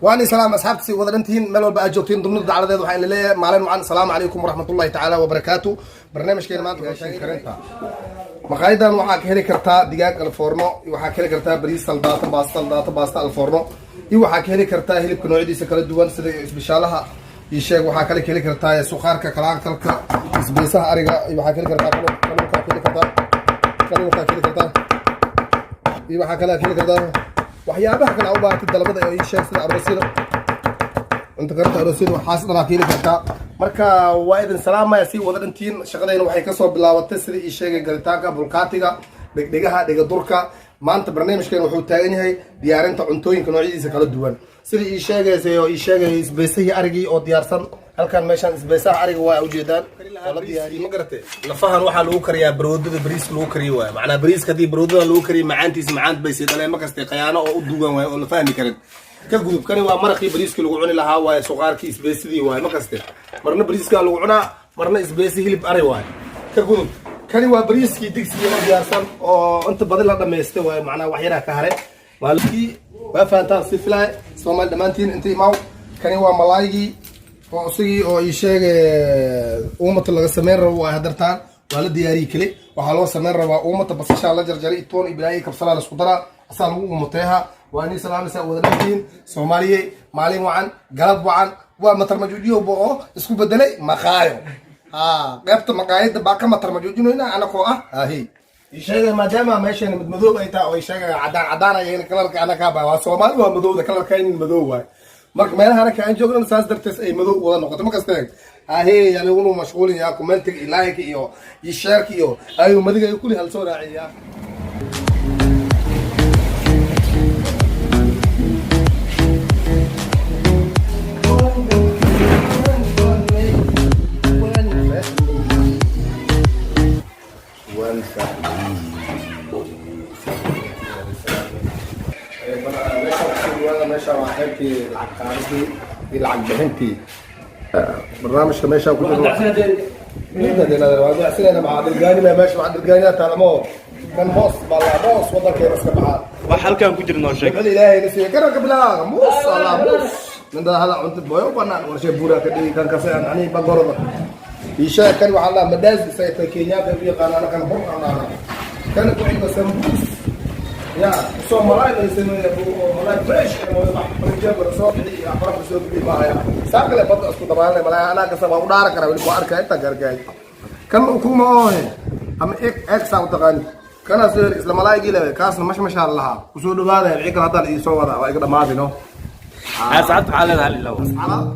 وأنا سلام أصحابتي وذرنتين ملوا بقى جوتين ضمن الدعوة ذي وحين اللي معلن وعن السلام عليكم ورحمة الله تعالى وبركاته برنامج كده ما تقولين كرنتا مقايدا وحاك هلي كرتا دقاق الفورنو وحاك هلي كرتا بريس سلدات باستا الفورنو وحاك هلي كرتا هلي بكنوع دي سكال الدوان سيد سبيشالها يشيك وحاك هلي كرتا سخار كلام كلك سبيسها أرجع وحاك هلي كرتا وحاك هلي كرتا waxyaabaha kale u baahatay dalabada ay sheegsan aroosyada inta karta aroosyada waxa sidana keenay karta marka waa idin salaamaya si wada dhantiin shaqadayna waxay ka soo bilaabatay sidii ii sheegay galitaanka bulqaatiga dhigdhigaha dhiga durka maanta barnaamijkeena wuxuu taagan yahay diyaarinta cuntooyinka noocyadiisa kala duwan sidii ii sheegay isbeesahii arigii oo diyaarsan halkan meeshan isbeesaha ariga waa u jeedaan wala diyaariyay ma garatay lafahan waxa lagu kariyaa baroodada bariiska lagu kariyo waa macna bariiska hadii baroodada lagu kariyo macaantiisa macaan bay sidale ma kastay qayaano oo u duugan way oo la fahmi karin ka gudub kani waa maraqii bariiska lagu cuni lahaa waa suqaarkii isbeesidii waa ma kastay marna bariiska lagu cunaa marna isbeesi hilib ari waa ka gudub kani waa bariiskii digsiga la diyaarsan oo inta badan la dhameystay waa macna wax yara ka hare maalkii waa faantaan si filaay Soomaali dhamaantiin intii maaw kani waa malaaygi oo isagii oo ii sheegay uumata laga sameyn rabo waa hadartaan waa la diyaariyay kale waxa loo sameyn rabaa uumata basasha la jarjaray toon ibraahi kabsala la isku dara asal lagu umuteeha waa ni salaamisa wada dhantiin Soomaaliye maalin wacan galab wacan waa matar majuujiyo oo isku bedelay maqaayo qaybta maqaayada baa ka matar majuujinayna anako ahi ii sheegay maadaama meeshan mid madow ay taa oo ii sheegay cadaan ay kalarka anaka baa waa Soomaali waa madowda kalarka in madow waay marka meelaha ka aan joogno saas dartees ay madow wada noqoto ma kastaa ahee yani uu mashquul yahay comment like iyo share iyo ayu madiga kulli hal soo raaciya ماشي مع حالتي العقارتي العق بهنتي برنامج ماشي كل هذا سنه مع عبد الجاني ما ماشي مع عبد الجاني تعلموا كان بوس والله بوس وضل كيف بس بعد وحالكم كجرنا شيء قال الهي نسي كان قبلها موس الله موس من هذا انت بويو بنان ولا شيء بورا كدي كان كسان يعني بقرض يشا كان والله مداز سيت كينيا في قناه كان بور انا كان كويس سمبوس يا سو مراي يسمى مراي فريش رجال صوتي اعرف صوتي بايا ساقله بد اسكو دبان ملا انا كسب ودار كره ولي اركا انت غرغاي كان حكومه ام اك ساو تقاني كان سير اسلام لايغي له كاسنا مش شاء الله وسو دباده عيق هذا اي سو ودا وايق دمادينو اسعد على هل لو على